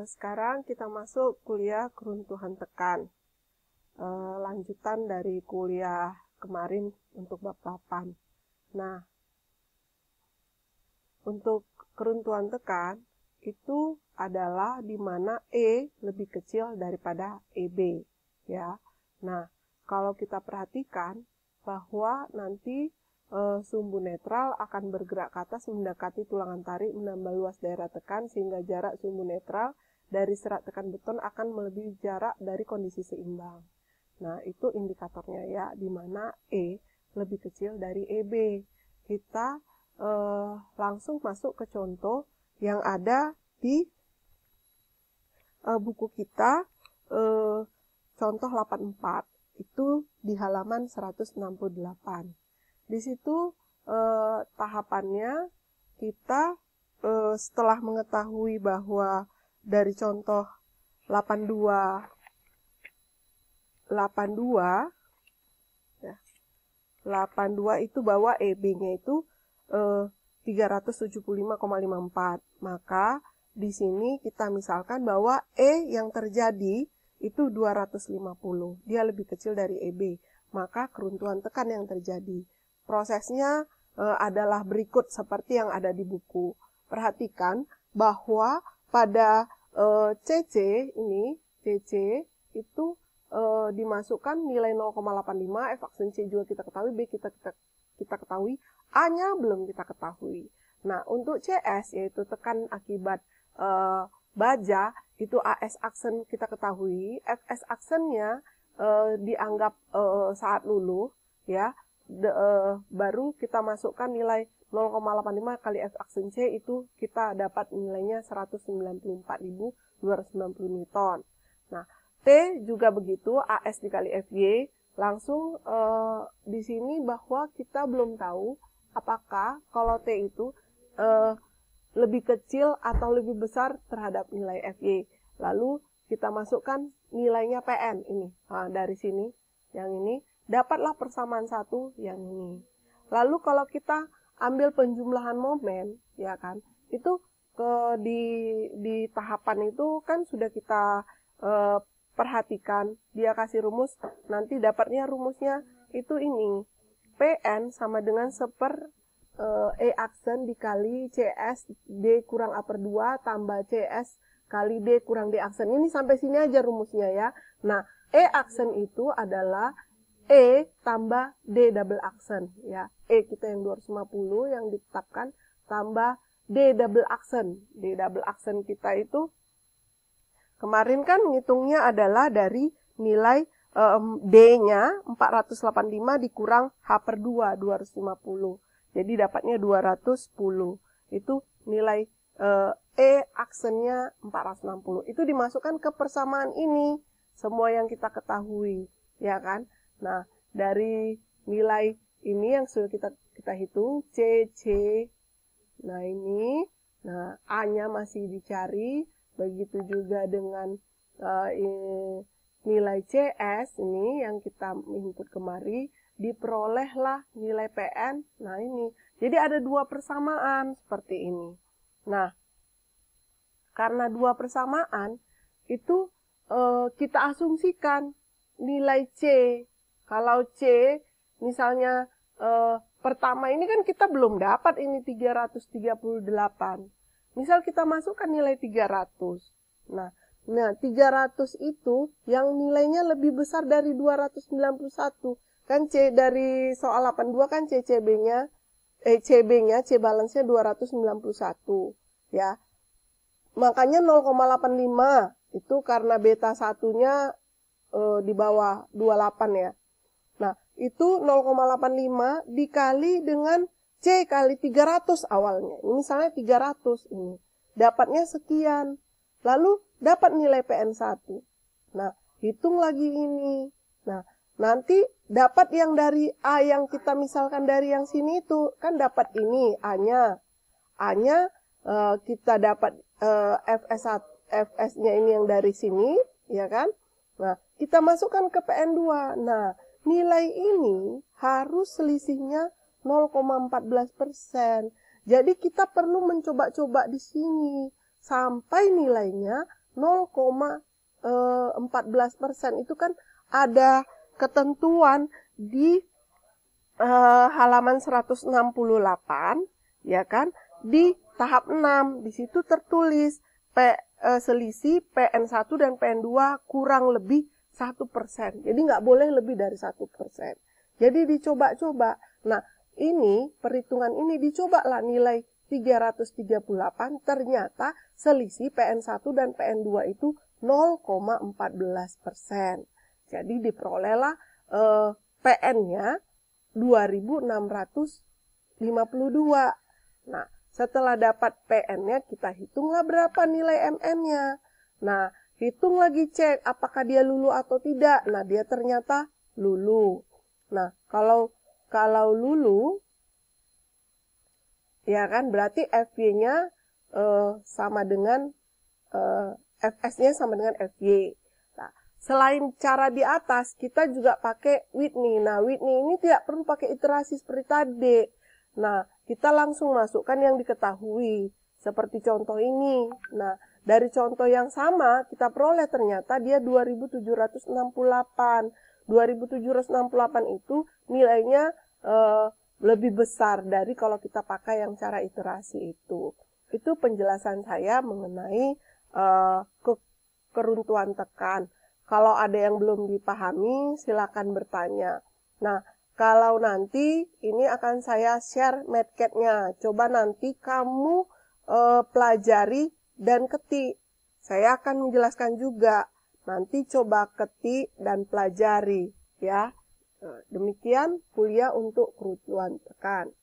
Sekarang kita masuk kuliah keruntuhan tekan. Lanjutan dari kuliah kemarin untuk bab 8. Nah, untuk keruntuhan tekan itu adalah di mana E lebih kecil daripada EB, ya. Nah, kalau kita perhatikan bahwa nanti sumbu netral akan bergerak ke atas mendekati tulangan tarik menambah luas daerah tekan sehingga jarak sumbu netral dari serat tekan beton akan melebihi jarak dari kondisi seimbang. Nah, itu indikatornya ya, di mana E lebih kecil dari EB. Kita langsung masuk ke contoh yang ada di buku kita, contoh 84. Itu di halaman 168. Di situ tahapannya kita setelah mengetahui bahwa dari contoh 82 itu bahwa EB-nya itu 375,54. Maka di sini kita misalkan bahwa E yang terjadi itu 250. Dia lebih kecil dari EB. Maka keruntuhan tekan yang terjadi. Prosesnya adalah berikut seperti yang ada di buku. Perhatikan bahwa pada CC itu dimasukkan nilai 0,85, F aksen C juga kita ketahui, B kita ketahui, A-nya belum kita ketahui. Nah, untuk CS yaitu tekan akibat baja, itu AS aksen kita ketahui, FS aksennya dianggap saat luluh, ya. Baru kita masukkan nilai 0,85 kali F aksen C itu kita dapat nilainya 194.290 Newton. Nah, T juga begitu, AS dikali FY, langsung di sini bahwa kita belum tahu apakah kalau T itu lebih kecil atau lebih besar terhadap nilai FY. Lalu kita masukkan nilainya PN ini. Nah, dari sini, yang ini, dapatlah persamaan satu yang ini. Lalu kalau kita ambil penjumlahan momen, ya kan, itu di tahapan itu kan sudah kita perhatikan, dia kasih rumus, nanti dapatnya rumusnya itu ini. PN sama dengan seper E aksen dikali CS D kurang A per 2 tambah CS kali D kurang D aksen. Ini sampai sini aja rumusnya ya. Nah, E aksen itu adalah E tambah D double aksen ya. E kita yang 250 yang ditetapkan tambah D double aksen. D double aksen kita itu kemarin kan ngitungnya adalah dari nilai D-nya 485 dikurang H per 2, 250. Jadi dapatnya 210. Itu nilai E aksennya 460. Itu dimasukkan ke persamaan ini. Semua yang kita ketahui. Ya kan? Nah, dari nilai ini yang sudah kita hitung, CC. Nah, ini. Nah, A-nya masih dicari. Begitu juga dengan nilai CS ini yang kita input kemari, diperolehlah nilai PN. Nah, ini. Jadi ada dua persamaan seperti ini. Nah, karena dua persamaan, itu kita asumsikan nilai C. Kalau C, misalnya pertama ini kan kita belum dapat ini 338. Misal kita masukkan nilai 300. Nah, 300 itu yang nilainya lebih besar dari 291. Kan C dari soal 82 kan CCB-nya, CB-nya, C balance-nya 291. Ya. Makanya 0,85 itu karena beta satunya di bawah 28 ya. Nah, itu 0,85 dikali dengan C kali 300 awalnya. Ini misalnya 300 ini. Dapatnya sekian. Lalu dapat nilai PN1. Nah, hitung lagi ini. Nah, nanti dapat yang dari A yang kita misalkan dari yang sini itu. Kan dapat ini A-nya. A-nya kita dapat FS-nya ini yang dari sini. Ya kan? Nah, kita masukkan ke PN2. Nah, nilai ini harus selisihnya 0,14%. Jadi kita perlu mencoba-coba di sini. sampai nilainya 0,14%. Itu kan ada ketentuan di halaman 168, ya kan? Di tahap 6, di situ tertulis selisih PN1 dan PN2 kurang lebih 1%. Jadi nggak boleh lebih dari 1%. Jadi dicoba-coba. Nah, ini perhitungan ini dicobalah nilai 338, ternyata selisih PN1 dan PN2 itu 0,14%. Jadi diperolehlah PN-nya 2652. Nah, setelah dapat PN-nya, kita hitunglah berapa nilai MN-nya. Nah, hitung lagi cek apakah dia lulu atau tidak. Nah, dia ternyata lulu. Nah, kalau lulu, ya kan, berarti FY-nya sama dengan FS-nya sama dengan FY. Nah, selain cara di atas, kita juga pakai Whitney. Nah, Whitney ini tidak perlu pakai iterasi seperti tadi. Nah, kita langsung masukkan yang diketahui, seperti contoh ini. Nah, dari contoh yang sama, kita peroleh ternyata dia 2768. 2768 itu nilainya lebih besar dari kalau kita pakai yang cara iterasi itu. Itu penjelasan saya mengenai keruntuhan tekan. Kalau ada yang belum dipahami, silakan bertanya. Nah, kalau nanti ini akan saya share MATCAD-nya. Coba nanti kamu pelajari dan ketik. Saya akan menjelaskan juga. Nanti coba ketik dan pelajari, ya. Demikian kuliah untuk keruntuhan tekan.